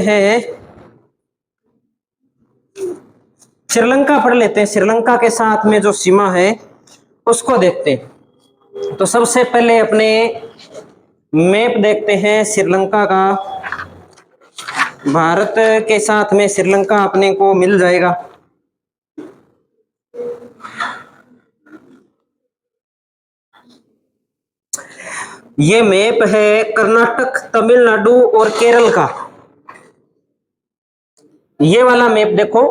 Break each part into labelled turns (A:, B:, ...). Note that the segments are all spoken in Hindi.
A: हैं श्रीलंका पढ़ लेते हैं। श्रीलंका के साथ में जो सीमा है उसको देखते हैं। तो सबसे पहले अपने मैप देखते हैं श्रीलंका का। भारत के साथ में श्रीलंका अपने को मिल जाएगा। ये मैप है कर्नाटक, तमिलनाडु और केरल का। ये वाला मैप देखो,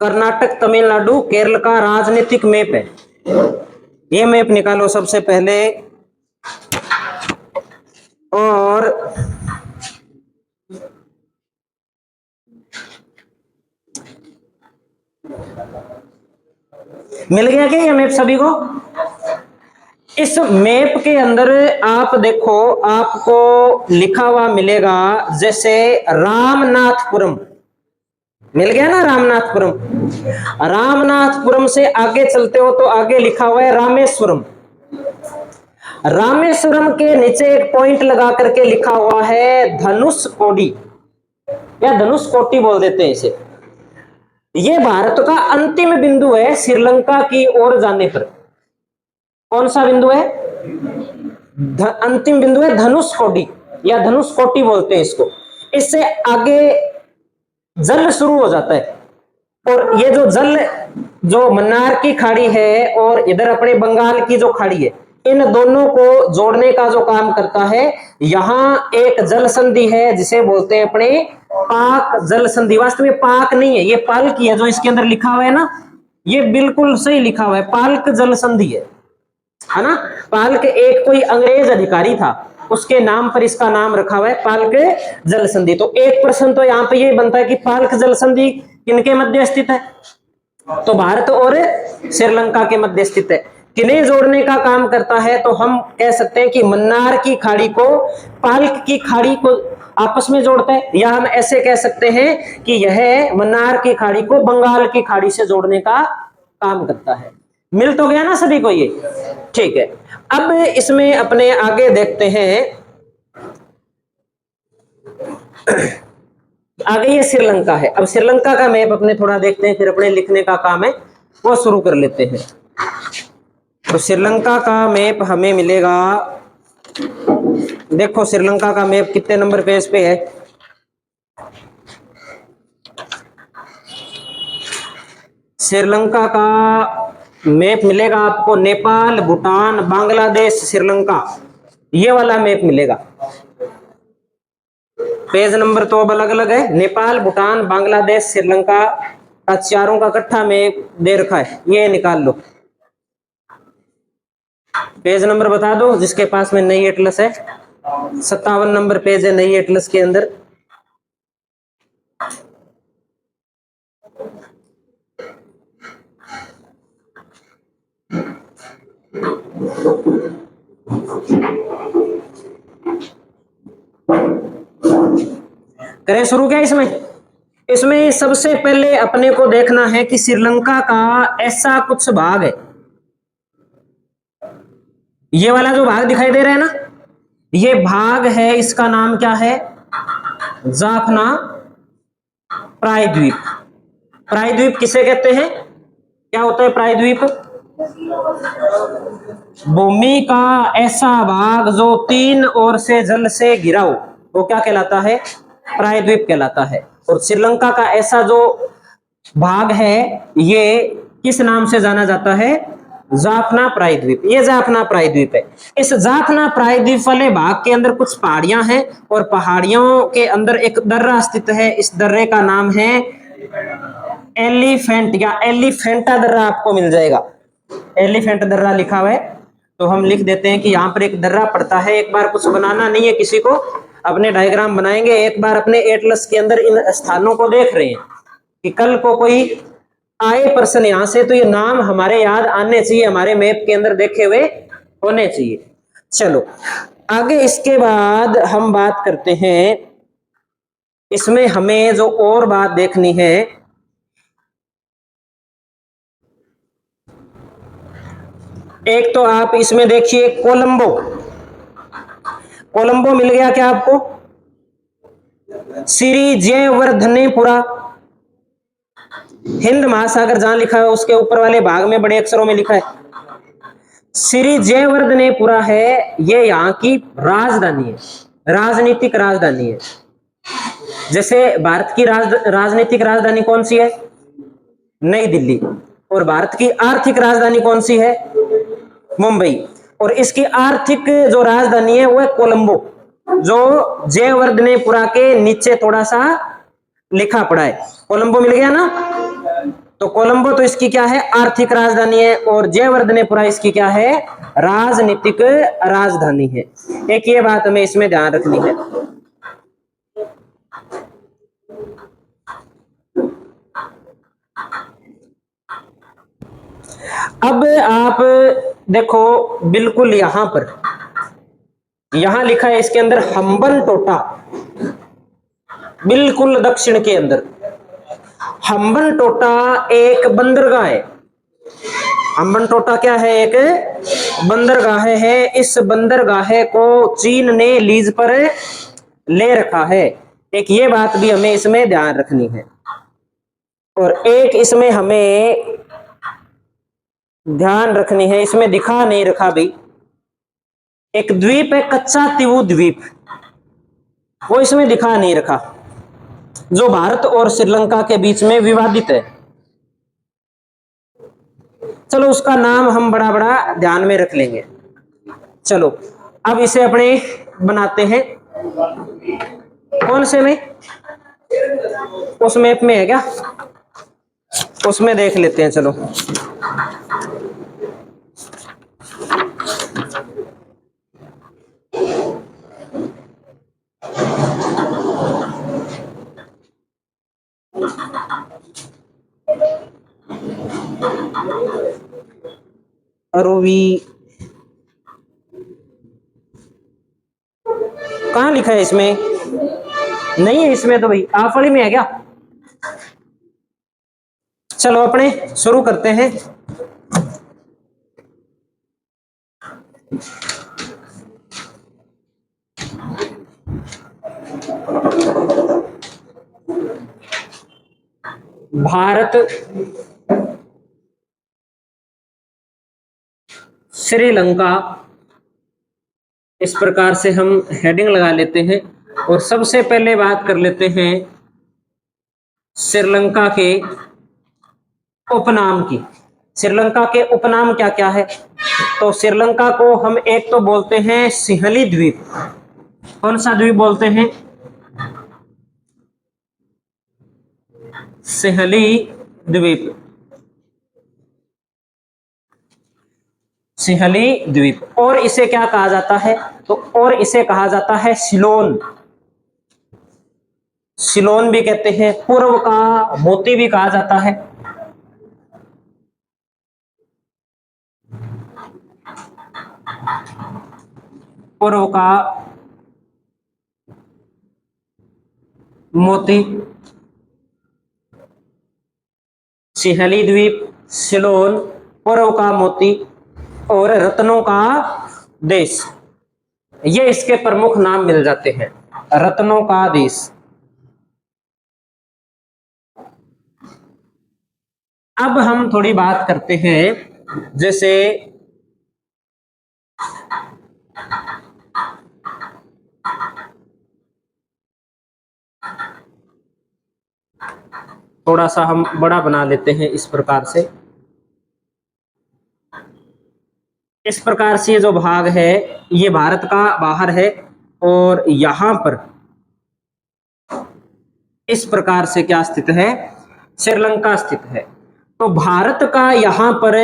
A: कर्नाटक, तमिलनाडु, केरल का राजनीतिक मैप है। ये मैप निकालो सबसे पहले। और मिल गया क्या ये मैप सभी को? इस मैप के अंदर आप देखो, आपको लिखा हुआ मिलेगा जैसे रामनाथपुरम। मिल गया ना रामनाथपुरम। रामनाथपुरम से आगे चलते हो तो आगे लिखा हुआ है रामेश्वरम। रामेश्वरम के नीचे एक पॉइंट लगा करके लिखा हुआ है धनुषकोडी या धनुषकोटी बोल देते हैं इसे। यह भारत का अंतिम बिंदु है श्रीलंका की ओर जाने पर। कौन सा बिंदु है? अंतिम बिंदु है धनुषकोडी या धनुषकोटी बोलते हैं इसको। इससे आगे जल शुरू हो जाता है। और ये जो जल, जो मन्नार की खाड़ी है और इधर अपने बंगाल की जो खाड़ी है, इन दोनों को जोड़ने का जो काम करता है, यहां एक जल संधि है जिसे बोलते हैं अपने पाक जल संधि। वास्तव में पाक नहीं है, ये पाल्क है। जो इसके अंदर लिखा हुआ है ना, ये बिल्कुल सही लिखा हुआ है, पाल्क जल संधि है ना। पाल्क एक कोई अंग्रेज अधिकारी था, उसके नाम पर इसका नाम रखा हुआ है पाल्क जल संधि। तो एक प्रश्न तो यहाँ पे ये बनता है कि पाल्क जल संधि किनके मध्य स्थित है? तो भारत और श्रीलंका के मध्य स्थित है। किन्हें जोड़ने का काम करता है? तो हम कह सकते हैं कि मन्नार की खाड़ी को पाल्क की खाड़ी को आपस में जोड़ता है, या हम ऐसे कह सकते हैं कि यह मन्नार की खाड़ी को बंगाल की खाड़ी से जोड़ने का काम करता है। मिल तो गया ना सभी को ये? ठीक है। अब इसमें अपने आगे देखते हैं। आगे ये श्रीलंका है। अब श्रीलंका का मैप अपने थोड़ा देखते हैं, फिर अपने लिखने का काम है वो शुरू कर लेते हैं। तो श्रीलंका का मैप हमें मिलेगा। देखो श्रीलंका का मैप कितने नंबर पेज पे है? श्रीलंका का मैप मिलेगा आपको नेपाल, भूटान, बांग्लादेश, श्रीलंका, ये वाला मैप मिलेगा। पेज नंबर तो अब अलग अलग है। नेपाल, भूटान, बांग्लादेश, श्रीलंका का चारों का इकट्ठा मैप दे रखा है, ये निकाल लो। पेज नंबर बता दो जिसके पास में नई एटलस है। 57 नंबर पेज है नई एटलस के अंदर। करें शुरू क्या इसमें सबसे पहले अपने को देखना है कि श्रीलंका का ऐसा कुछ भाग है। ये वाला जो भाग दिखाई दे रहा है ना, ये भाग है, इसका नाम क्या है? जाफना प्रायद्वीप। प्रायद्वीप किसे कहते हैं? क्या होता है प्रायद्वीप? भूमि का ऐसा भाग जो तीन ओर से जल से घिरा हो, वो क्या कहलाता है? प्रायद्वीप कहलाता है। और श्रीलंका का ऐसा जो भाग है, ये किस नाम से जाना जाता है? जाफना प्रायद्वीप। ये जाफना प्रायद्वीप है। इस जाफना प्रायद्वीप वाले भाग के अंदर कुछ पहाड़ियां हैं और पहाड़ियों के अंदर एक दर्रा स्थित है। इस दर्रे का नाम है एलिफेंट या एलिफेंटा दर्रा, आपको मिल जाएगा। एलिफेंट दर्रा लिखा हुआ है, तो हम लिख देते हैं कि यहाँ पर एक दर्रा पड़ता है। एक बार कुछ बनाना नहीं है किसी को, अपने डायग्राम बनाएंगे। एक बार अपने एटलस के अंदर इन स्थानों को देख रहे हैं कि कल को कोई आए प्रश्न यहां से, तो ये नाम हमारे याद आने चाहिए, हमारे मैप के अंदर देखे हुए होने चाहिए। चलो आगे इसके बाद हम बात करते हैं। इसमें हमें जो और बात देखनी है, एक तो आप इसमें देखिए कोलंबो। कोलंबो मिल गया क्या आपको? श्री जयवर्धनेपुरा, हिंद महासागर जहां लिखा है उसके ऊपर वाले भाग में बड़े अक्षरों में लिखा है श्री जयवर्धनेपुरा है, ये यहाँ की राजधानी है, राजनीतिक राजधानी है। जैसे भारत की राजनीतिक राजधानी कौन सी है? नई दिल्ली। और भारत की आर्थिक राजधानी कौन सी है? मुंबई। और इसकी आर्थिक जो राजधानी है वो है कोलंबो, जो जयवर्धनेपुरा के नीचे थोड़ा सा लिखा पड़ा है। कोलंबो मिल गया ना? तो कोलंबो तो इसकी क्या है? आर्थिक राजधानी है। और जयवर्धनेपुरा इसकी क्या है? राजनीतिक राजधानी है। एक ये बात हमें इसमें ध्यान रखनी है। अब आप देखो, बिल्कुल यहां पर यहां लिखा है इसके अंदर हम्बन टोटा, बिल्कुल दक्षिण के अंदर। हम्बन टोटा एक बंदरगाह है। हम्बन टोटा क्या है? एक बंदरगाह है। इस बंदरगाह को चीन ने लीज पर ले रखा है। एक ये बात भी हमें इसमें ध्यान रखनी है। और एक इसमें हमें ध्यान रखनी है, इसमें दिखा नहीं रखा भाई, एक द्वीप है कच्चा तीवू द्वीप, वो इसमें दिखा नहीं रखा, जो भारत और श्रीलंका के बीच में विवादित है। चलो उसका नाम हम बड़ा बड़ा ध्यान में रख लेंगे। चलो अब इसे अपने बनाते हैं। कौन से में? उस मैप में है क्या? उसमें देख लेते हैं। चलो अरोवी कहाँ लिखा है? इसमें नहीं है। इसमें तो भाई आफड़ी में है क्या? चलो अपने शुरू करते हैं। भारत, श्रीलंका, इस प्रकार से हम हेडिंग लगा लेते हैं। और सबसे पहले बात कर लेते हैं श्रीलंका के उपनाम की। श्रीलंका के उपनाम क्या क्या है? तो श्रीलंका को हम एक तो बोलते हैं सिंहली द्वीप। कौन सा द्वीप बोलते हैं? सिंहली द्वीप। सिंहली द्वीप। और इसे क्या कहा जाता है? तो और इसे कहा जाता है सिलोन। सिलोन भी कहते हैं। पूर्व का मोती भी कहा जाता है। पूर्व का मोती, सिंहली द्वीप, सिलोन, पूर्व का मोती और रत्नों का देश, ये इसके प्रमुख नाम मिल जाते हैं। रत्नों का देश। अब हम थोड़ी बात करते हैं, जैसे थोड़ा सा हम बड़ा बना लेते हैं इस प्रकार से। इस प्रकार से ये जो भाग है ये भारत का बाहर है और यहां पर इस प्रकार से क्या स्थित है? श्रीलंका स्थित है। तो भारत का यहां पर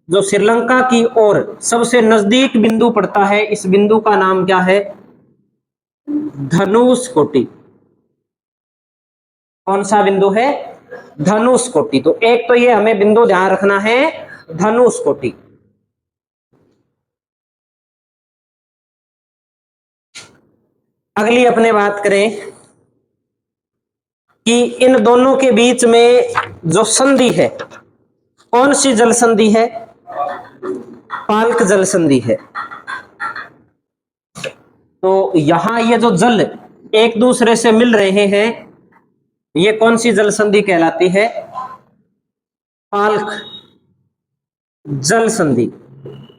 A: जो श्रीलंका की ओर सबसे नजदीक बिंदु पड़ता है, इस बिंदु का नाम क्या है? धनुषकोटि। कौन सा बिंदु है? धनुषकोटि। तो एक तो ये हमें बिंदु ध्यान रखना है, धनुषकोटि। अगली अपने बात करें कि इन दोनों के बीच में जो संधि है, कौन सी जल संधि है? पाल्क जल संधि है। तो यहां ये जो जल एक दूसरे से मिल रहे हैं, ये कौन सी जल संधि कहलाती है? पाल्क जल संधि।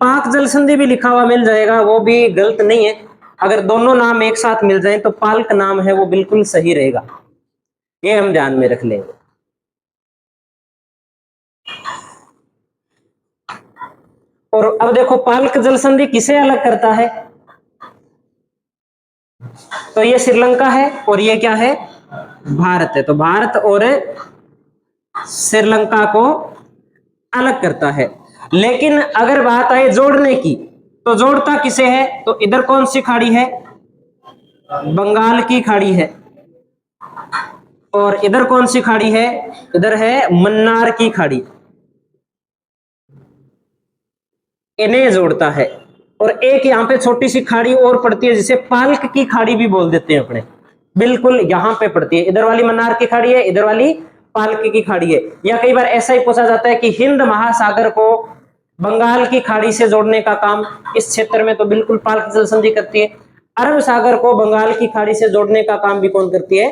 A: पाक जल संधि भी लिखा हुआ मिल जाएगा, वो भी गलत नहीं है। अगर दोनों नाम एक साथ मिल जाएं तो पाल्क नाम है वो बिल्कुल सही रहेगा, ये हम ध्यान में रख लेंगे। और अब देखो पाल्क जल संधि किसे अलग करता है? तो ये श्रीलंका है और ये क्या है? भारत है। तो भारत और श्रीलंका को अलग करता है। लेकिन अगर बात आए जोड़ने की, तो जोड़ता किसे है? तो इधर कौन सी खाड़ी है? बंगाल की खाड़ी है। और इधर कौन सी खाड़ी है? इधर है मन्नार की खाड़ी। इन्हें जोड़ता है। और एक यहां पे छोटी सी खाड़ी और पड़ती है जिसे पाल्क की खाड़ी भी बोल देते हैं अपने, बिल्कुल यहां पे पड़ती है। इधर वाली मन्नार की खाड़ी है, इधर वाली पाल्क की खाड़ी है। या कई बार ऐसा ही पूछा जाता है कि हिंद महासागर को बंगाल की खाड़ी से जोड़ने का काम इस क्षेत्र में तो बिल्कुल पाल्क जल संधि करती है। अरब सागर को बंगाल की खाड़ी से जोड़ने का काम भी कौन करती है?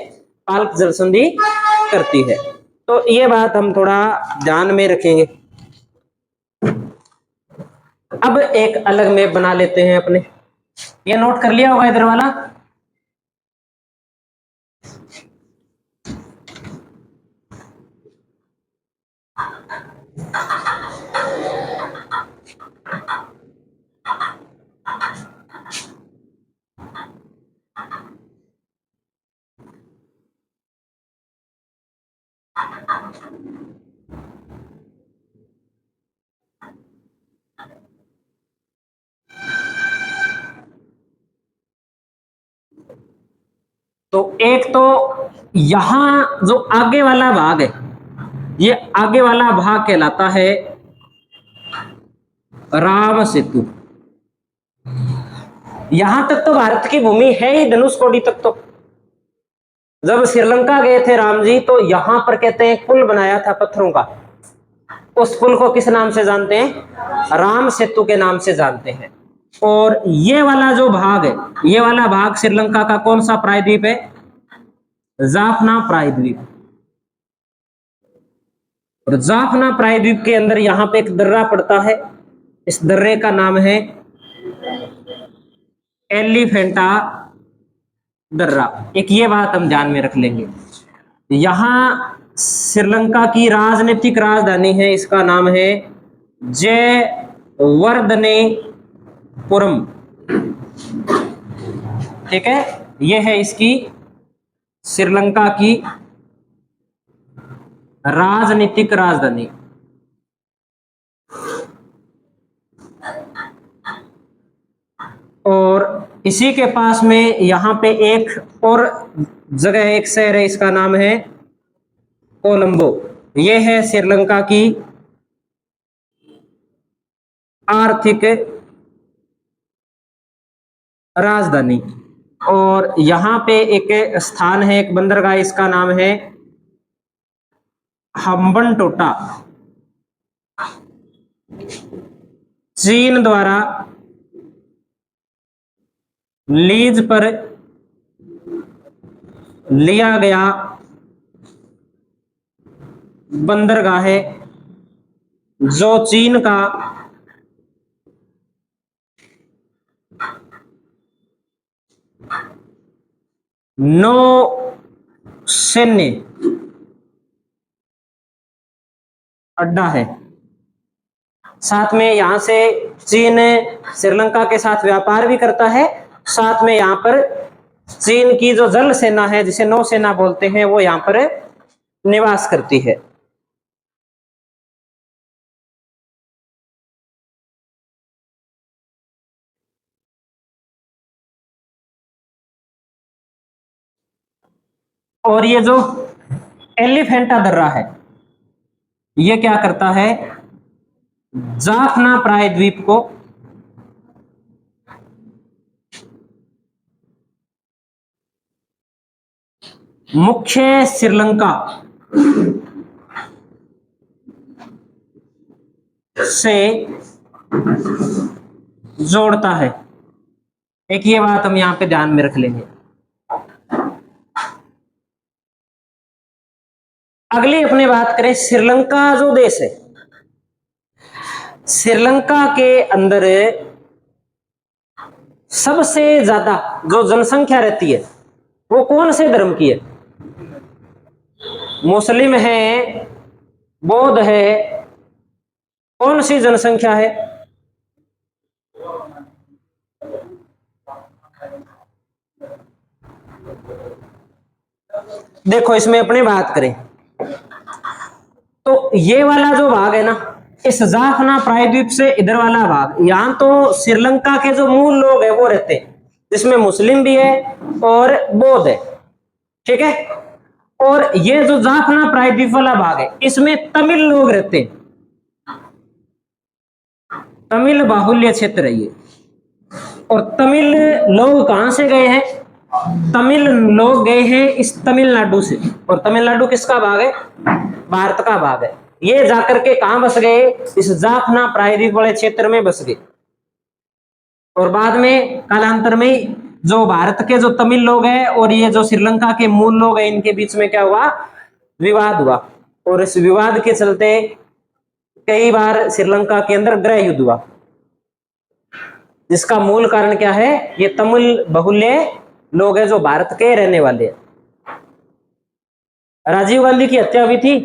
A: पाल्क जल संधि करती है। तो ये बात हम थोड़ा ध्यान में रखेंगे। अब एक अलग मैप बना लेते हैं अपने, ये नोट कर लिया होगा इधर वाला। तो एक तो यहां जो आगे वाला भाग है, ये आगे वाला भाग कहलाता है राम सेतु। यहां तक तो भारत की भूमि है ही, धनुषकोडी तक। तो जब श्रीलंका गए थे राम जी, तो यहां पर कहते हैं पुल बनाया था पत्थरों का। उस पुल को किस नाम से जानते हैं? राम सेतु के नाम से जानते हैं। और ये वाला जो भाग है, ये वाला भाग श्रीलंका का कौन सा प्रायद्वीप है? जाफना प्रायद्वीप। और जाफना प्रायद्वीप के अंदर यहां पे एक दर्रा पड़ता है, इस दर्रे का नाम है एलिफेंटा दर्रा। एक ये बात हम ध्यान में रख लेंगे। यहां श्रीलंका की राजनीतिक राजधानी है, इसका नाम है जयवर्धनेपुरम। ठीक है, यह है इसकी श्रीलंका की राजनीतिक राजधानी। और इसी के पास में यहां पे एक और जगह, एक शहर है, इसका नाम है कोलंबो। यह है श्रीलंका की आर्थिक राजधानी। और यहां पे एक स्थान है, एक बंदरगाह, इसका नाम है हम्बनटोटा। चीन द्वारा लीज पर लिया गया बंदरगाह है, जो चीन का नौ सैन्य अड्डा है। साथ में यहां से चीन श्रीलंका के साथ व्यापार भी करता है। साथ में यहां पर चीन की जो जल सेना है, जिसे नौसेना बोलते हैं, वो यहां पर निवास करती है। और ये जो एलिफेंटा दर्रा है, ये क्या करता है? जाफना प्रायद्वीप को मुख्य श्रीलंका से जोड़ता है। एक ये बात हम यहां पे ध्यान में रख लेंगे। अगली अपने बात करें श्रीलंका जो देश है, श्रीलंका के अंदर सबसे ज्यादा जो जनसंख्या रहती है वो कौन से धर्म की है? मुस्लिम है, बौद्ध है, कौन सी जनसंख्या है? देखो इसमें अपने बात करें तो ये वाला जो भाग है ना, इस जाफना प्रायद्वीप से इधर वाला भाग, यहां तो श्रीलंका के जो मूल लोग हैं वो रहते हैं, जिसमें मुस्लिम भी है और बौद्ध है, ठीक है। और ये जो जाफना प्रायद्वीप वाला भाग है इसमें तमिल लोग रहते हैं, तमिल बाहुल्य क्षेत्र है ये। और तमिल लोग कहां से गए हैं? तमिल लोग गए हैं इस तमिलनाडु से, और तमिलनाडु किसका भाग है? भारत का भाग है। ये जाकर के कहां बस गए? इस जाफना प्रायद्वीप वाले क्षेत्र में बस गए। और बाद में कालांतर में जो भारत के जो तमिल लोग हैं और ये जो श्रीलंका के मूल लोग हैं, इनके बीच में क्या हुआ? विवाद हुआ। और इस विवाद के चलते कई बार श्रीलंका के अंदर गृह युद्ध हुआ, जिसका मूल कारण क्या है? ये तमिल बहुल्य लोग हैं जो भारत के रहने वाले हैं। राजीव गांधी की हत्या हुई थी,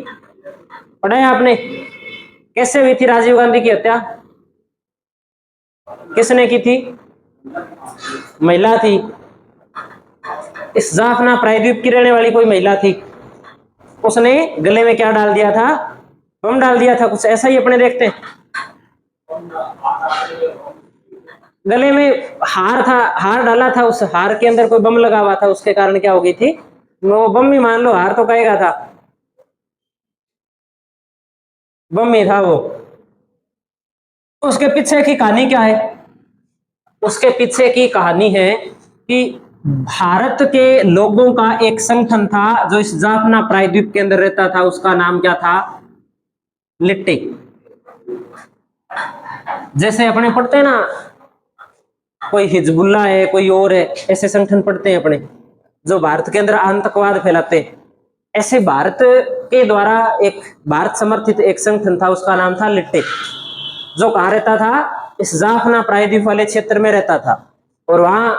A: पढ़ा है आपने? कैसे हुई थी राजीव गांधी की हत्या? किसने की थी? महिला थी। इस जाफना प्रायद्वीप की रहने वाली कोई महिला थी, उसने गले में क्या डाल दिया था? बम डाल दिया था, कुछ ऐसा ही अपने देखते हैं। गले में हार था, हार डाला था, उस हार के अंदर कोई बम लगा हुआ था, उसके कारण क्या हो गई थी? वो बम ही मान लो, हार तो कहेगा था, बम ही था वो। उसके पीछे की कहानी क्या है? उसके पीछे की कहानी है कि भारत के लोगों का एक संगठन था जो इस जाफना प्रायद्वीप के अंदर रहता था, उसका नाम क्या था? लिट्टे। जैसे अपने पढ़ते हैं ना, कोई हिजबुल्ला है, कोई और है, ऐसे संगठन पढ़ते हैं अपने जो भारत के अंदर आतंकवाद फैलाते हैं। ऐसे भारत के द्वारा एक भारत समर्थित एक संगठन था, उसका नाम था लिट्टे, जो कहाँ रहता था? इस जाफना प्रायद्वीप वाले क्षेत्र में रहता था, और वहां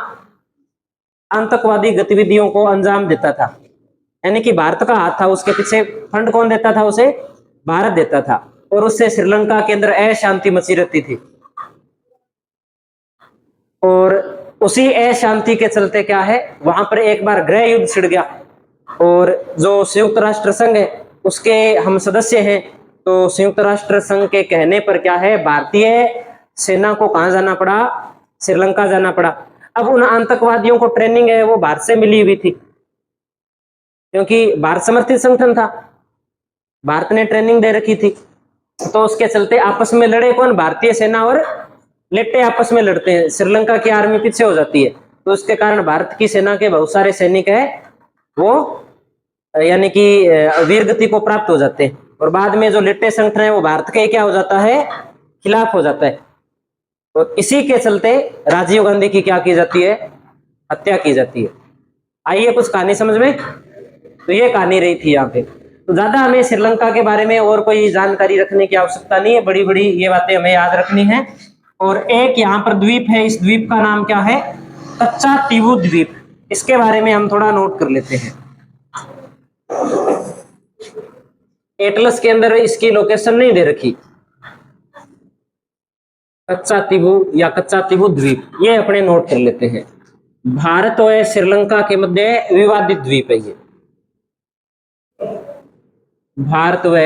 A: आतंकवादी गतिविधियों को अंजाम देता था। यानी कि भारत का हाथ था उसके पीछे। फंड कौन देता था उसे? भारत देता था। और उससे श्रीलंका के अंदर अशांति मची रहती थी, और उसी अशांति के चलते क्या है, वहां पर एक बार गृह युद्ध छिड़ गया। और जो संयुक्त राष्ट्र संघ है उसके हम सदस्य हैं, तो संयुक्त राष्ट्र संघ के कहने पर क्या है, भारतीय सेना को कहां जाना पड़ा? श्रीलंका जाना पड़ा। अब उन आतंकवादियों को ट्रेनिंग है वो भारत से मिली हुई थी, क्योंकि भारत समर्थित संगठन था, भारत ने ट्रेनिंग दे रखी थी। तो उसके चलते आपस में लड़े कौन? भारतीय सेना और लिट्टे आपस में लड़ते हैं। श्रीलंका की आर्मी पीछे हो जाती है, तो उसके कारण भारत की सेना के बहुत सारे सैनिक है वो यानी कि वीरगति को प्राप्त हो जाते हैं। और बाद में जो लिट्टे संगठन है वो भारत के क्या हो जाता है? खिलाफ हो जाता है। और इसी के चलते राजीव गांधी की क्या की जाती है? हत्या की जाती है। आइए कुछ कहानी समझ में। तो ये कहानी रही थी यहाँ पे। तो ज्यादा हमें श्रीलंका के बारे में और कोई जानकारी रखने की आवश्यकता नहीं है, बड़ी बड़ी ये बातें हमें याद रखनी है। और एक यहाँ पर द्वीप है, इस द्वीप का नाम क्या है? कच्चा तीवु द्वीप। इसके बारे में हम थोड़ा नोट कर लेते हैं। एटलस के अंदर इसकी लोकेशन नहीं दे रखी, कच्चा तीवु या कच्चा तीवु द्वीप, ये अपने नोट कर लेते हैं। भारत और श्रीलंका के मध्य विवादित द्वीप है ये। भारत व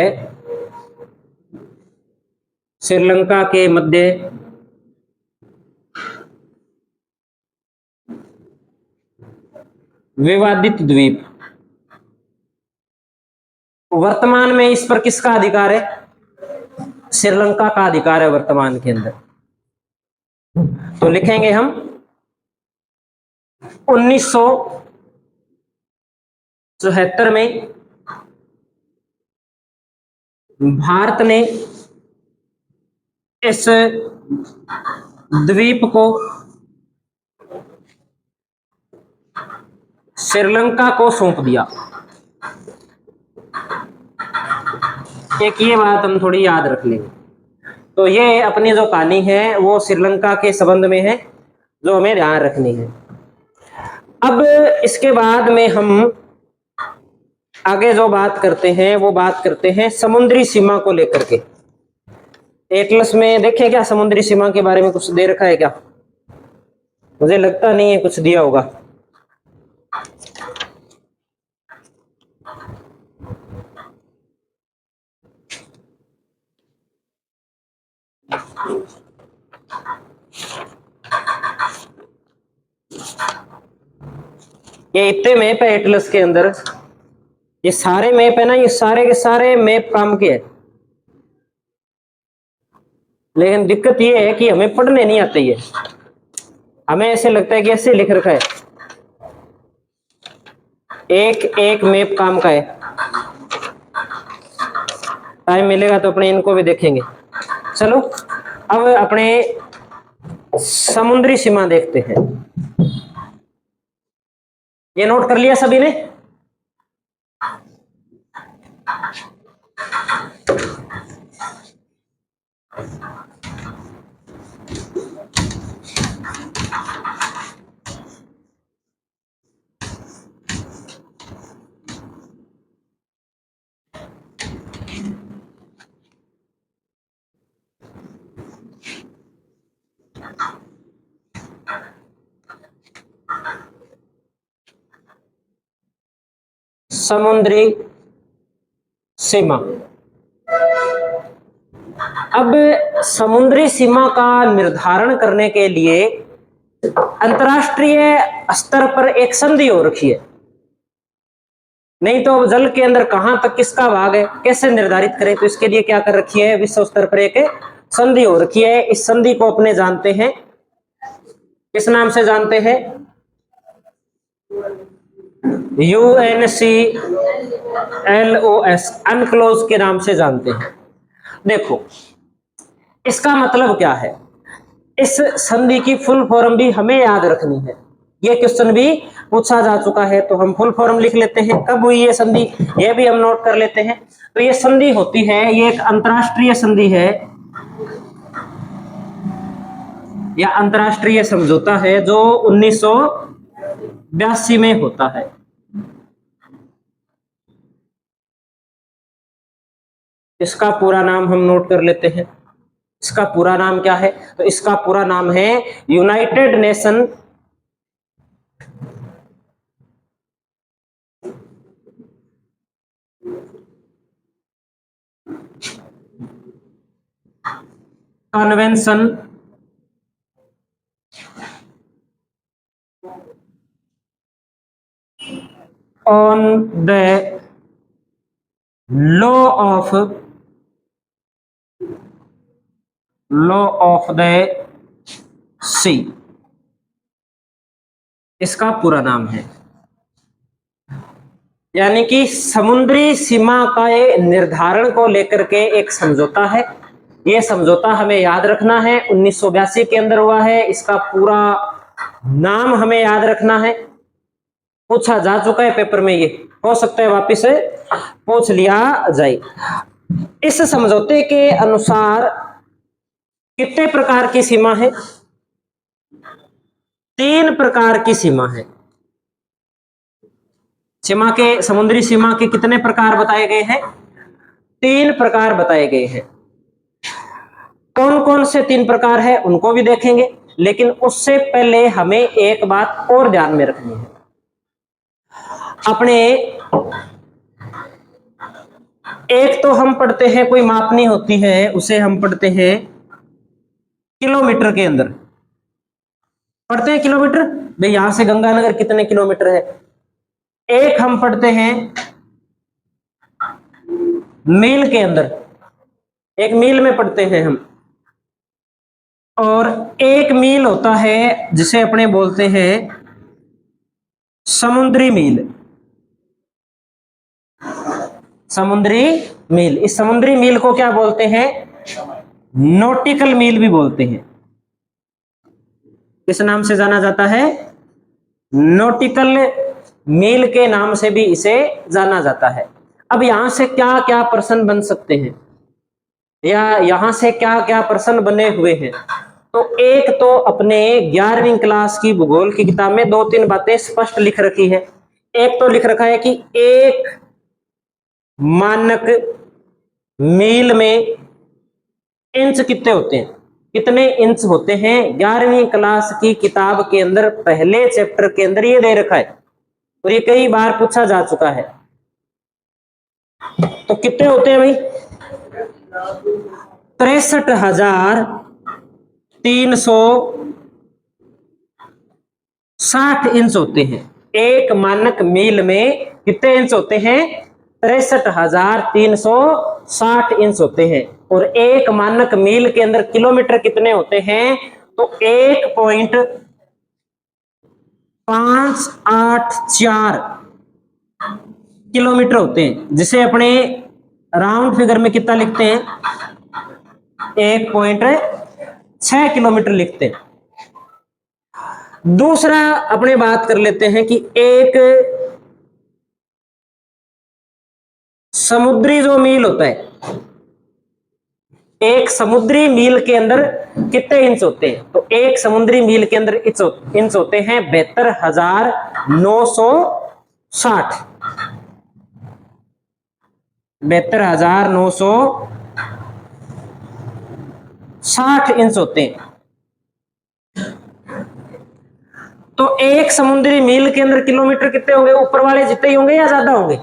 A: श्रीलंका के मध्य विवादित द्वीप। वर्तमान में इस पर किसका अधिकार है? श्रीलंका का अधिकार है वर्तमान के अंदर। तो लिखेंगे हम 1974 में भारत ने इस द्वीप को श्रीलंका को सौंप दिया। एक ये बात हम थोड़ी याद रख लेंगे। तो ये अपनी जो कहानी है वो श्रीलंका के संबंध में है, जो हमें ध्यान रखनी है। अब इसके बाद में हम आगे जो बात करते हैं वो बात करते हैं समुद्री सीमा को लेकर के। एटलस में देखें क्या समुद्री सीमा के बारे में कुछ दे रखा है क्या? मुझे लगता नहीं है कुछ दिया होगा। ये इतने मैप है एटलस के अंदर, ये सारे मैप है ना, ये सारे के सारे मैप काम के हैं। लेकिन दिक्कत ये है कि हमें पढ़ने नहीं आते। ये हमें ऐसे लगता है कि ऐसे लिख रखा है, एक एक मैप काम का है। टाइम मिलेगा तो अपने इनको भी देखेंगे। चलो अब अपने समुद्री सीमा देखते हैं। ये नोट कर लिया सभी ने? समुद्री सीमा। अब समुद्री सीमा का निर्धारण करने के लिए अंतरराष्ट्रीय स्तर पर एक संधि हो रखी है। नहीं तो जल के अंदर कहां तक किसका भाग है कैसे निर्धारित करें? तो इसके लिए क्या कर रखी है, विश्व स्तर पर एक संधि हो रखी है। इस संधि को अपने जानते हैं, किस नाम से जानते हैं? UNCLOS, अनक्लोज के नाम से जानते हैं। देखो इसका मतलब क्या है, इस संधि की फुल फॉर्म भी हमें याद रखनी है। ये क्वेश्चन भी पूछा जा चुका है, तो हम फुल फॉर्म लिख लेते हैं। कब हुई ये संधि, ये भी हम नोट कर लेते हैं। तो ये संधि होती है, ये एक अंतरराष्ट्रीय संधि है या अंतरराष्ट्रीय समझौता है, जो 1982 में होता है। इसका पूरा नाम हम नोट कर लेते हैं। इसका पूरा नाम क्या है? तो इसका पूरा नाम है United Nation Convention on the law of the sea, इसका पूरा नाम है। यानी कि समुद्री सीमा का निर्धारण को लेकर के एक समझौता है। यह समझौता हमें याद रखना है, 1982 के अंदर हुआ है। इसका पूरा नाम हमें याद रखना है, पूछा जा चुका है पेपर में, ये हो सकता है वापिस से पूछ लिया जाए। इस समझौते के अनुसार कितने प्रकार की सीमा है? 3 प्रकार की सीमा है। सीमा के, समुद्री सीमा के कितने प्रकार बताए गए हैं? 3 प्रकार बताए गए हैं। कौन कौन से 3 प्रकार है उनको भी देखेंगे, लेकिन उससे पहले हमें एक बात और ध्यान में रखनी है। अपने एक तो हम पढ़ते हैं, कोई मापनी होती है, उसे हम पढ़ते हैं किलोमीटर के अंदर पढ़ते हैं। किलोमीटर, भाई यहां से गंगानगर कितने किलोमीटर है। एक हम पढ़ते हैं मील के अंदर, एक मील में पढ़ते हैं हम। और एक मील होता है जिसे अपने बोलते हैं समुद्री मील। समुद्री मील, इस समुद्री मील को क्या बोलते हैं? नॉटिकल मील भी बोलते हैं। किस नाम से जाना जाता है? नॉटिकल मील के नाम से भी इसे जाना जाता है। अब यहां से क्या क्या प्रश्न बन सकते हैं या यहां से क्या क्या प्रश्न बने हुए हैं? तो एक तो अपने 11वीं क्लास की भूगोल की किताब में दो तीन बातें स्पष्ट लिख रखी है। एक तो लिख रखा है कि एक मानक मील में इंच कितने होते हैं, कितने इंच होते हैं। 11वीं क्लास की किताब के अंदर पहले चैप्टर के अंदर ये दे रखा है और ये कई बार पूछा जा चुका है। तो कितने होते हैं भाई? 63,360 इंच होते हैं। एक मानक मील में कितने इंच होते हैं? 63,360 इंच होते हैं। और एक मानक मील के अंदर किलोमीटर कितने होते हैं? तो 1.584 किलोमीटर होते हैं, जिसे अपने राउंड फिगर में कितना लिखते हैं? 1.6 किलोमीटर लिखते हैं। दूसरा अपने बात कर लेते हैं कि एक समुद्री जो मील होता है, एक समुद्री मील के अंदर कितने इंच होते हैं? तो एक समुद्री मील के अंदर इंच होते हैं 72,960। 72,960 इंच होते हैं। तो एक समुद्री मील के अंदर किलोमीटर कितने होंगे? ऊपर वाले जितने ही होंगे या ज्यादा होंगे?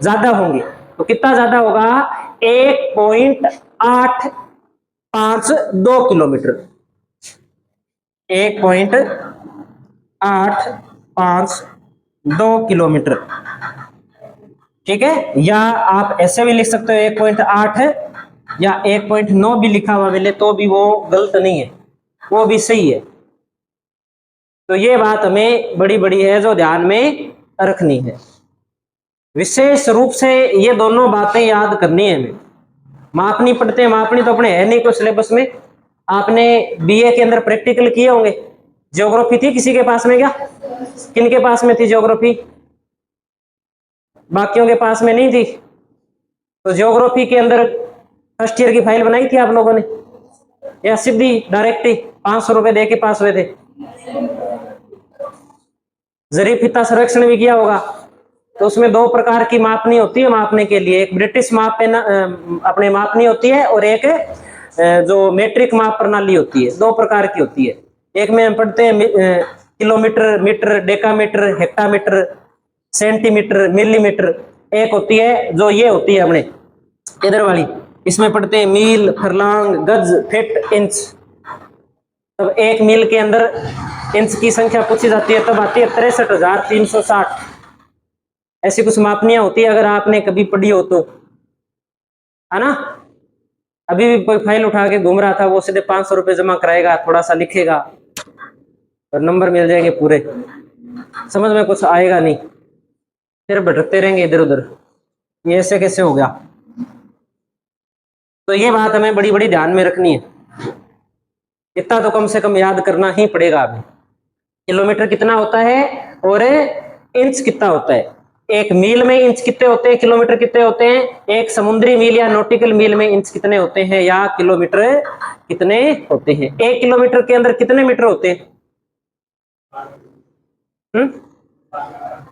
A: ज्यादा होंगे। तो कितना ज्यादा होगा? 1.852 किलोमीटर। 1.852 किलोमीटर, ठीक है। या आप ऐसे भी लिख सकते हो 1.8 या 1.9 भी लिखा हुआ मिले तो भी वो गलत नहीं है, वो भी सही है। तो ये बात हमें बड़ी बड़ी है जो ध्यान में रखनी है। विशेष रूप से ये दोनों बातें याद करनी है हमें। मापनी पढ़ते हैं, मापनी तो अपने है नहीं कोई सिलेबस में। आपने बीए के अंदर प्रैक्टिकल किए होंगे। ज्योग्राफी थी किसी के पास में क्या? किन के पास में थी ज्योग्राफी? बाकियों के पास में नहीं थी। तो ज्योग्राफी के अंदर फर्स्ट ईयर की फाइल बनाई थी आप लोगों ने या सीधी डायरेक्ट ही 500 रुपए दे के पास हुए थे? जरीब फिता सर्वेक्षण भी किया होगा। तो उसमें दो प्रकार की मापनी होती है मापने के लिए, एक ब्रिटिश माप अपने मापनी होती है और एक जो मेट्रिक माप प्रणाली होती है। दो प्रकार की होती है। एक में हम पढ़ते हैं kilometre, metre, decametre, hectometre, centimetre, millimetre. एक होती है जो ये होती है अपने इधर वाली, इसमें पढ़ते हैं मील, फरलांग, गज, फिट, इंच। तब एक मील के अंदर इंच की संख्या पूछी जाती है तब आती है 63,360। ऐसी कुछ मापनियां होती है, अगर आपने कभी पढ़ी हो तो, है ना। अभी भी कोई फाइल उठा के घूम रहा था, वो सीधे 500 रुपए जमा कराएगा, थोड़ा सा लिखेगा और नंबर मिल जाएंगे पूरे, समझ में कुछ आएगा नहीं, फिर भटकते रहेंगे इधर उधर। ये ऐसे कैसे हो गया? तो ये बात हमें बड़ी बड़ी ध्यान में रखनी है। इतना तो कम से कम याद करना ही पड़ेगा अभी। किलोमीटर कितना होता है और इंच कितना होता है। एक मील में इंच कितने होते हैं, किलोमीटर कितने होते हैं। एक समुद्री मील या नॉटिकल मील में इंच कितने होते हैं या किलोमीटर कितने होते हैं। एक किलोमीटर के अंदर कितने मीटर होते हैं?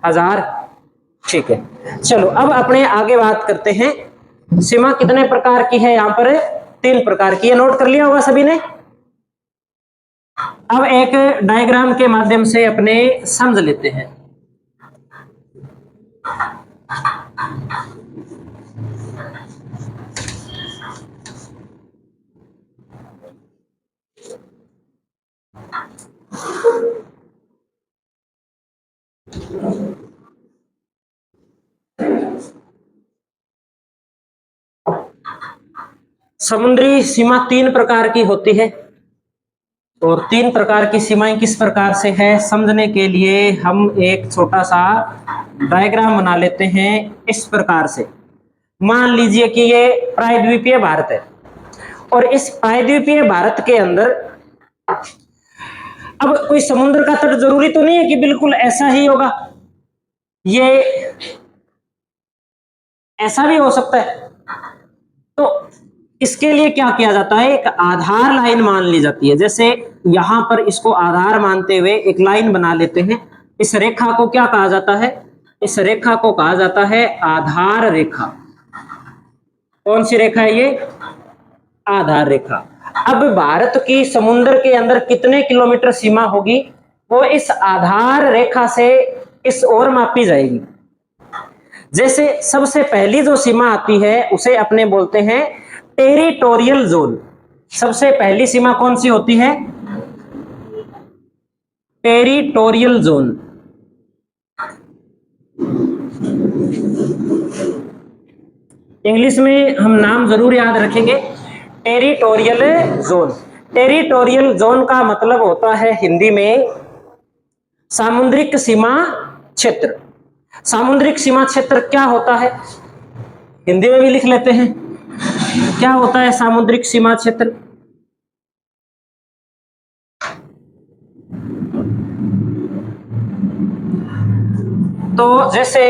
A: 1000। ठीक है, चलो अब अपने आगे बात करते हैं। सीमा कितने प्रकार की है? यहाँ पर 3 प्रकार की है। नोट कर लिया होगा सभी ने। अब एक डायग्राम के माध्यम से अपने समझ लेते हैं। समुद्री सीमा 3 प्रकार की होती है और 3 प्रकार की सीमाएं किस प्रकार से है समझने के लिए हम एक छोटा सा डायग्राम बना लेते हैं। इस प्रकार से मान लीजिए कि ये प्रायद्वीपीय भारत है और इस प्रायद्वीपीय भारत के अंदर अब कोई समुद्र का तट जरूरी तो नहीं है कि बिल्कुल ऐसा ही होगा। ये ऐसा भी हो सकता है। तो इसके लिए क्या किया जाता है, एक आधार लाइन मान ली जाती है। जैसे यहां पर इसको आधार मानते हुए एक लाइन बना लेते हैं। इस रेखा को क्या कहा जाता है, इस रेखा को कहा जाता है आधार रेखा। कौन सी रेखा है ये, आधार रेखा। अब भारत की समुद्र के अंदर कितने किलोमीटर सीमा होगी, वो इस आधार रेखा से इस ओर मापी जाएगी। जैसे सबसे पहली जो सीमा आती है उसे अपने बोलते हैं टेरिटोरियल जोन। सबसे पहली सीमा कौन सी होती है, टेरिटोरियल जोन। इंग्लिश में हम नाम जरूर याद रखेंगे, टेरिटोरियल जोन। टेरिटोरियल जोन का मतलब होता है हिंदी में सामुद्रिक सीमा क्षेत्र। सामुद्रिक सीमा क्षेत्र क्या होता है, हिंदी में भी लिख लेते हैं, क्या होता है सामुद्रिक सीमा क्षेत्र। तो जैसे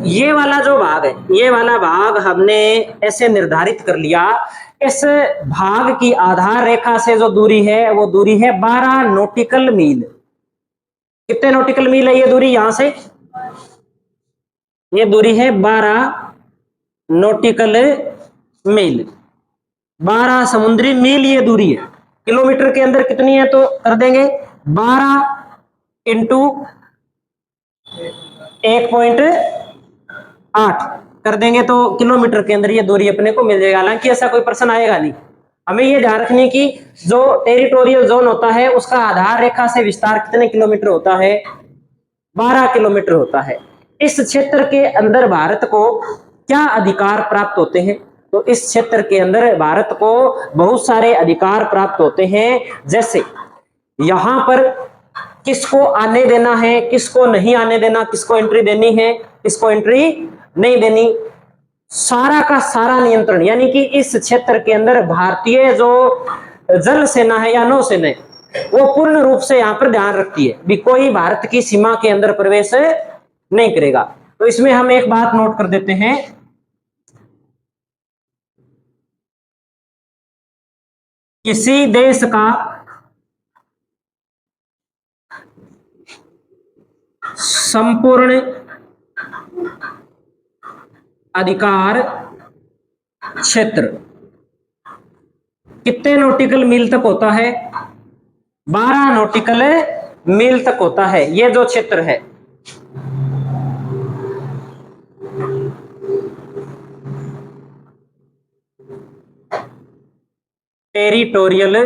A: ये वाला जो भाग है, ये वाला भाग हमने ऐसे निर्धारित कर लिया, इस भाग की आधार रेखा से जो दूरी है वो दूरी है 12 नॉटिकल मील। कितने नॉटिकल मील है ये दूरी, यहां से ये दूरी है 12 नॉटिकल मील, 12 समुद्री मील ये दूरी है। किलोमीटर के अंदर कितनी है तो कर देंगे 12 इंटू 1.8 कर देंगे तो किलोमीटर के अंदर ये दूरी अपने को मिल जाएगा। हालांकि ऐसा कोई प्रश्न आएगा नहीं। हमें ये ध्यान रखनी कि जो टेरिटोरियल जोन होता है उसका आधार रेखा से विस्तार कितने किलोमीटर होता है, 12 किलोमीटर होता है। इस क्षेत्र के अंदर भारत को क्या अधिकार प्राप्त होते हैं, तो इस क्षेत्र के अंदर भारत को बहुत सारे अधिकार प्राप्त होते हैं। जैसे यहां पर किसको आने देना है, किसको नहीं आने देना, किसको एंट्री देनी है, किसको एंट्री नहीं देनी, सारा का सारा नियंत्रण। यानी कि इस क्षेत्र के अंदर भारतीय जो जल सेना है या नौसेना है वो पूर्ण रूप से यहां पर ध्यान रखती है भी कोई भारत की सीमा के अंदर प्रवेश नहीं करेगा। तो इसमें हम एक बात नोट कर देते हैं, किसी देश का संपूर्ण अधिकार क्षेत्र कितने नॉटिकल मील तक होता है, 12 नॉटिकल मील तक होता है। ये जो क्षेत्र है टेरिटोरियल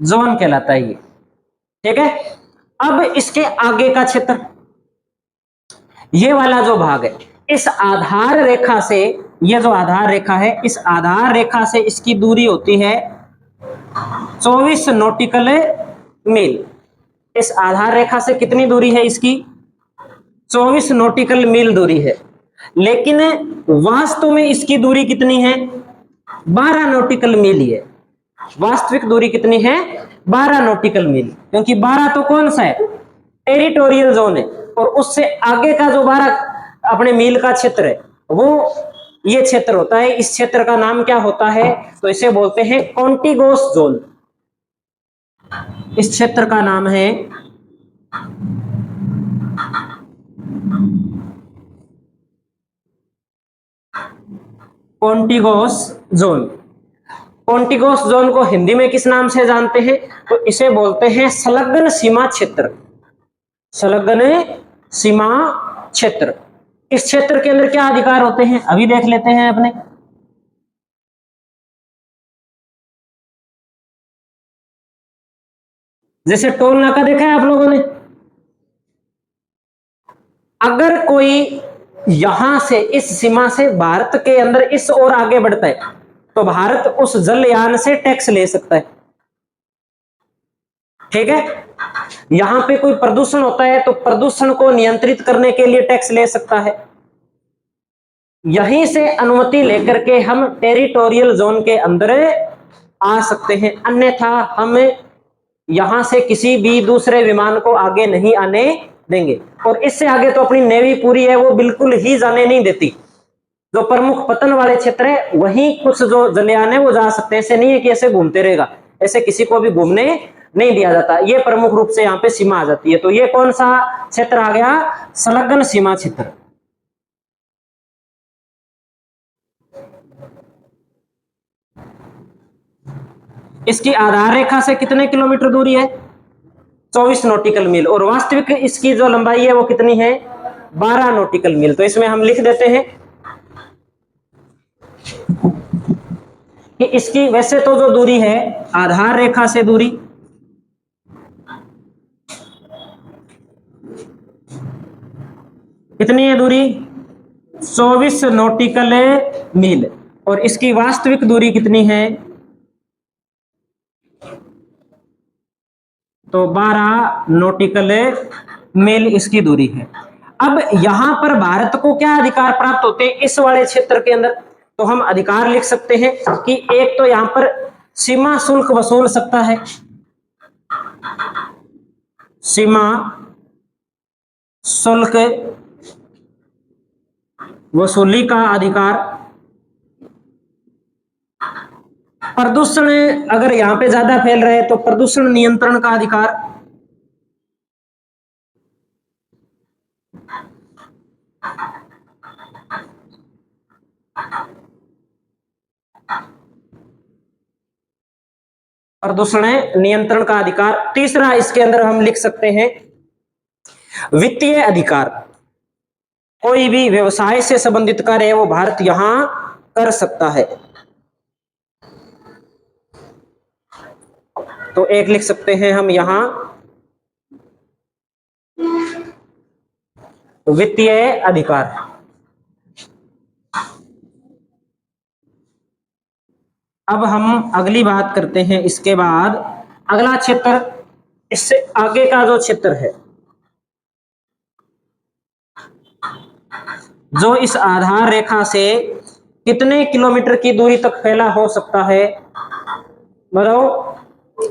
A: जोन कहलाता है ये, ठीक है। अब इसके आगे का क्षेत्र, ये वाला जो भाग है, इस आधार रेखा से, ये जो आधार रेखा है इस आधार रेखा से इसकी दूरी होती है 24 नॉटिकल मील। इस आधार रेखा से कितनी दूरी है इसकी, 24 नॉटिकल मील दूरी है। लेकिन वास्तव में इसकी दूरी कितनी है, 12 नॉटिकल मील ही है। वास्तविक दूरी कितनी है, 12 नॉटिकल मील, क्योंकि 12 तो कौन सा है, टेरिटोरियल जोन है, और उससे आगे का जो 12 अपने मील का क्षेत्र है वो ये क्षेत्र होता है। इस क्षेत्र का नाम क्या होता है, तो इसे बोलते हैं कॉन्टिगोस जोन। इस क्षेत्र का नाम है कॉन्टिगोस जोन। कॉन्टिगोस जोन को हिंदी में किस नाम से जानते हैं, तो इसे बोलते हैं संलग्न सीमा क्षेत्र। संलग्न सीमा क्षेत्र। इस क्षेत्र के अंदर क्या अधिकार होते हैं अभी देख लेते हैं अपने। जैसे टोल नाका देखा है आप लोगों ने, अगर कोई यहां से इस सीमा से भारत के अंदर इस ओर आगे बढ़ता है तो भारत उस जलयान से टैक्स ले सकता है, ठीक है। यहां पे कोई प्रदूषण होता है तो प्रदूषण को नियंत्रित करने के लिए टैक्स ले सकता है। यहीं से अनुमति लेकर के हम टेरिटोरियल जोन के अंदर आ सकते हैं, अन्यथा हम यहां से किसी भी दूसरे विमान को आगे नहीं आने देंगे। और इससे आगे तो अपनी नेवी पूरी है, वो बिल्कुल ही जाने नहीं देती। जो प्रमुख पतन वाले क्षेत्र है वहीं कुछ जो जलयान है वो जा सकते हैं, ऐसे नहीं है कि ऐसे घूमते रहेगा, ऐसे किसी को भी घूमने नहीं दिया जाता। ये प्रमुख रूप से यहाँ पे सीमा आ जाती है। तो ये कौन सा क्षेत्र आ गया? संलग्न सीमा क्षेत्र। इसकी आधार रेखा से कितने किलोमीटर दूरी है? 24 नॉटिकल मील। और वास्तविक इसकी जो लंबाई है वो कितनी है? 12 नॉटिकल मील। तो इसमें हम लिख देते हैं कि इसकी वैसे तो जो दूरी है आधार रेखा से दूरी कितनी है? दूरी 24 नॉटिकल मील। और इसकी वास्तविक दूरी कितनी है? तो 12 नॉटिकल मील इसकी दूरी है। अब यहां पर भारत को क्या अधिकार प्राप्त होते हैं इस वाले क्षेत्र के अंदर? तो हम अधिकार लिख सकते हैं कि एक तो यहां पर सीमा शुल्क वसूल सकता है, सीमा शुल्क वसूली का अधिकार। प्रदूषण अगर यहां पे ज्यादा फैल रहे तो प्रदूषण नियंत्रण का अधिकार। प्रदूषण नियंत्रण का अधिकार। तीसरा इसके अंदर हम लिख सकते हैं वित्तीय अधिकार। कोई भी व्यवसाय से संबंधित कार्य है वो भारत यहां कर सकता है। तो एक लिख सकते हैं हम यहां वित्तीय अधिकार। अब हम अगली बात करते हैं। इसके बाद अगला क्षेत्र, इससे आगे का जो क्षेत्र है, जो इस आधार रेखा से कितने किलोमीटर की दूरी तक फैला हो सकता है? बताओ।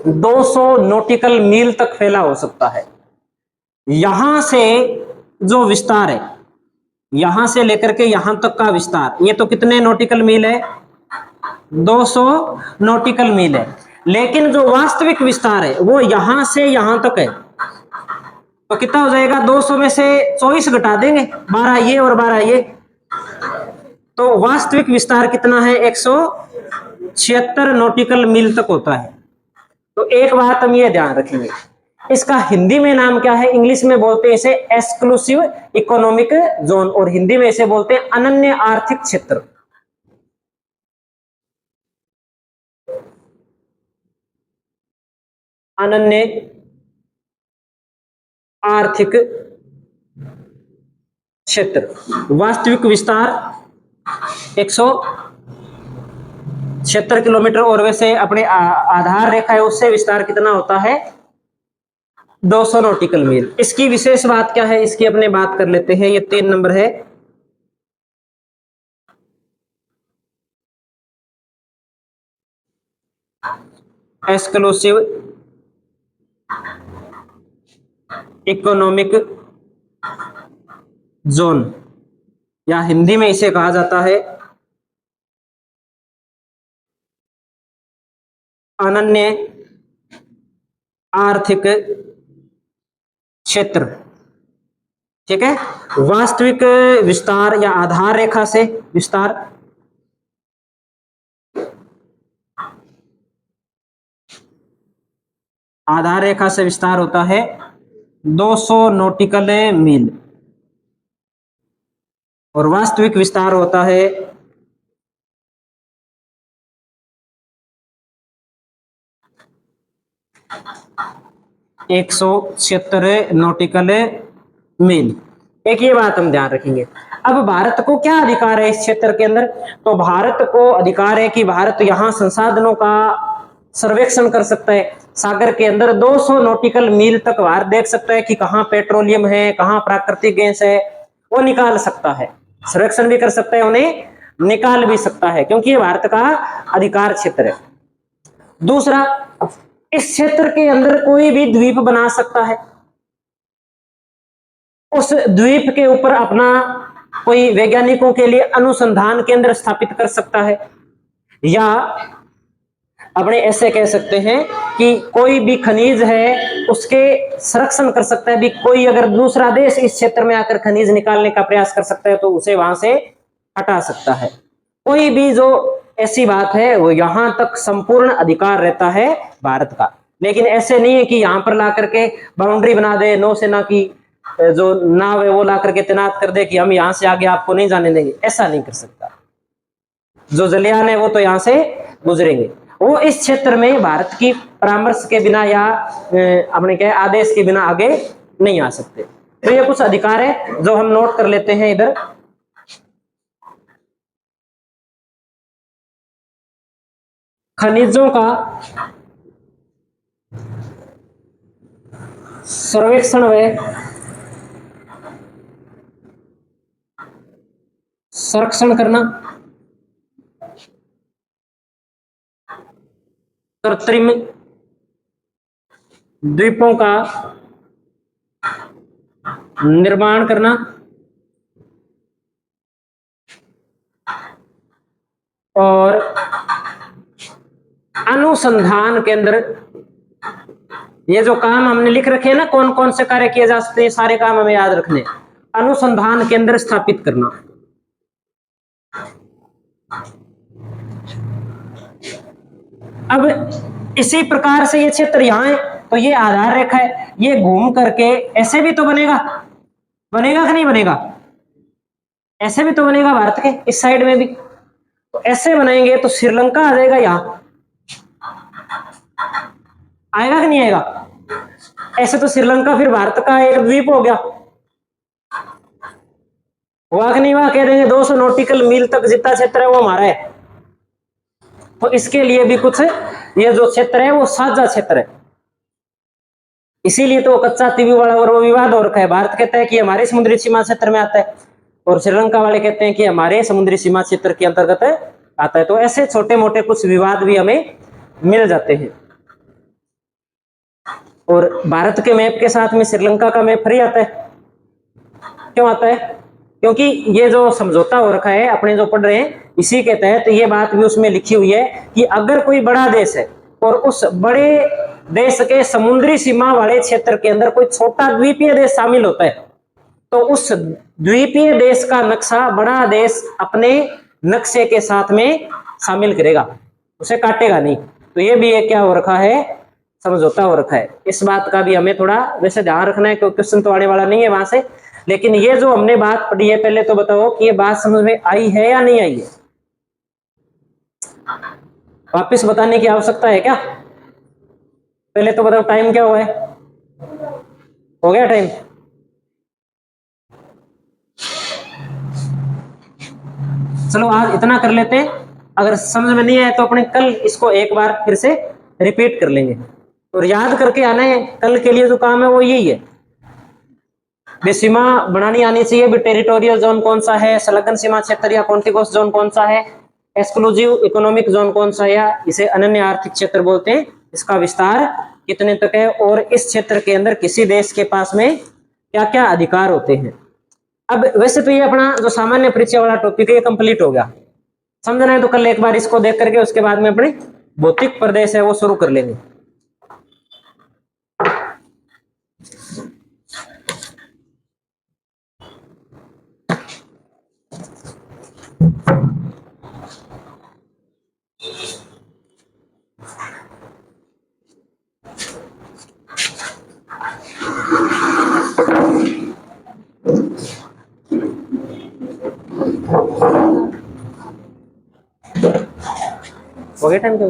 A: 200 नॉटिकल मील तक फैला हो सकता है। यहां से जो विस्तार है, यहां से लेकर के यहां तक का विस्तार, ये तो कितने नॉटिकल मील है? 200 नॉटिकल मील है। लेकिन जो वास्तविक विस्तार है वो यहां से यहां तक है। तो कितना हो जाएगा? 200 में से 24 घटा देंगे, 12 ये और 12 ये, तो वास्तविक विस्तार कितना है? 176 नॉटिकल मील तक होता है। तो एक बात हम ये ध्यान रखेंगे, इसका हिंदी में नाम क्या है? इंग्लिश में बोलते हैं इसे एक्सक्लूसिव इकोनॉमिक जोन, और हिंदी में इसे बोलते हैं अनन्य आर्थिक क्षेत्र। अनन्य आर्थिक क्षेत्र। वास्तविक विस्तार 176 किलोमीटर, और वैसे अपने आधार रेखा है उससे विस्तार कितना होता है? 200 नॉटिकल मील। इसकी विशेष बात क्या है, इसकी अपने बात कर लेते हैं। ये 3 नंबर है। एक्सक्लूसिव इकोनॉमिक जोन, या हिंदी में इसे कहा जाता है अनन्य आर्थिक क्षेत्र। ठीक है। वास्तविक विस्तार या आधार रेखा से विस्तार, आधार रेखा से विस्तार होता है 200 नॉटिकल मील, और वास्तविक विस्तार होता है 176 नॉटिकल मील। एक ये बात हम ध्यान रखेंगे। अब भारत को क्या अधिकार है इस क्षेत्र के अंदर? तो भारत को अधिकार है कि भारत यहां संसाधनों का सर्वेक्षण कर सकता है। सागर के अंदर 200 नॉटिकल मील तक भारत देख सकता है कि कहां पेट्रोलियम है, कहां प्राकृतिक गैस है, वो निकाल सकता है। सर्वेक्षण भी कर सकता है, उन्हें निकाल भी सकता है, क्योंकि ये भारत का अधिकार क्षेत्र है। दूसरा, इस क्षेत्र के अंदर कोई भी द्वीप बना सकता है। उस द्वीप के ऊपर अपना कोई वैज्ञानिकों के लिए अनुसंधान केंद्र स्थापित कर सकता है, या अपने ऐसे कह सकते हैं कि कोई भी खनिज है उसके संरक्षण कर सकता है भी। कोई अगर दूसरा देश इस क्षेत्र में आकर खनिज निकालने का प्रयास कर सकता है तो उसे वहां से हटा सकता है। कोई भी जो ऐसी बात है वो यहां तक संपूर्ण अधिकार रहता है भारत का। लेकिन ऐसे नहीं है कि यहां पर ला करके बाउंड्री बना दे, नौसेना की जो नाव है वो ला करके तैनात कर दे कि हम यहां से आगे आपको नहीं जाने देंगे, ऐसा नहीं कर सकता। जो जलयान है वो तो यहां से गुजरेंगे, वो इस क्षेत्र में भारत की परामर्श के बिना या अपने क्या आदेश के बिना आगे नहीं आ सकते। तो ये कुछ अधिकार है जो हम नोट कर लेते हैं इधर। खनिजों का सर्वेक्षण व संरक्षण करना, कृत्रिम द्वीपों का निर्माण करना और अनुसंधान केंद्र, ये जो काम हमने लिख रखे हैं ना कौन कौन से कार्य किए जा सकते हैं, सारे काम हमें याद रखने। अनुसंधान केंद्र स्थापित करना, अब इसी प्रकार से ये क्षेत्र यहां है तो ये आधार रेखा है, ये घूम करके ऐसे भी तो बनेगा, बनेगा कि नहीं बनेगा, ऐसे भी तो बनेगा भारत के इस साइड में भी। तो ऐसे बनाएंगे तो श्रीलंका आ जाएगा, यहां आएगा कि नहीं आएगा। ऐसे तो श्रीलंका फिर भारत का एक द्वीप हो गया, हुआ कि नहीं हुआ। कह देंगे 200 नॉटिकल मील तक जितना क्षेत्र है वो हमारा है। तो इसके लिए भी कुछ ये जो क्षेत्र है वो साझा क्षेत्र है, इसीलिए तो कच्चा तीवी वाला और वो विवाद हो रखा है। भारत कहता है कि हमारे समुद्री सीमा क्षेत्र में आता है और श्रीलंका वाले कहते हैं कि हमारे समुद्री सीमा क्षेत्र के अंतर्गत आता है। तो ऐसे छोटे मोटे कुछ विवाद भी हमें मिल जाते हैं। और भारत के मैप के साथ में श्रीलंका का मैप फ्री आता है। क्यों आता है? क्योंकि ये जो समझौता हो रखा है अपने जो पढ़ रहे हैं इसी के तहत ये बात भी उसमें लिखी हुई है कि अगर कोई बड़ा देश है और उस बड़े देश के समुद्री सीमा वाले क्षेत्र के अंदर कोई छोटा द्वीपीय देश शामिल होता है तो उस द्वीपीय देश का नक्शा बड़ा देश अपने नक्शे के साथ में शामिल करेगा, उसे काटेगा नहीं। तो ये भी एक क्या हो रखा है, समझौता हो रखा है। इस बात का भी हमें थोड़ा वैसे ध्यान रखना है क्योंकि क्वेश्चन तो आने वाला नहीं है वहां से। लेकिन ये जो हमने बात पढ़ी है पहले तो बताओ कि ये बात समझ में आई है या नहीं आई है, वापस बताने की आवश्यकता है क्या? पहले तो बताओ टाइम क्या हुआ है, हो गया टाइम? चलो आज इतना कर लेते हैं, अगर समझ में नहीं आया तो अपने कल इसको एक बार फिर से रिपीट कर लेंगे और याद करके आना है। कल के लिए जो काम है वो यही है, भी सीमा बनानी आनी चाहिए, भी टेरिटोरियल जोन कौन सा है, संलग्न सीमा क्षेत्र या कॉन्टिगुअस जोन कौन सा है, एक्सक्लूसिव इकोनॉमिक जोन कौन सा है या इसे अनन्य आर्थिक क्षेत्र बोलते हैं, इसका विस्तार कितने तक है और इस क्षेत्र के अंदर किसी देश के पास में क्या क्या अधिकार होते हैं। अब वैसे तो ये अपना जो सामान्य परिचय वाला टॉपिक है ये कंप्लीट हो गया, समझना है तो कल एक बार इसको देख करके उसके बाद में अपने भौतिक प्रदेश है वो शुरू कर लेंगे। हो गया टाइम क्या?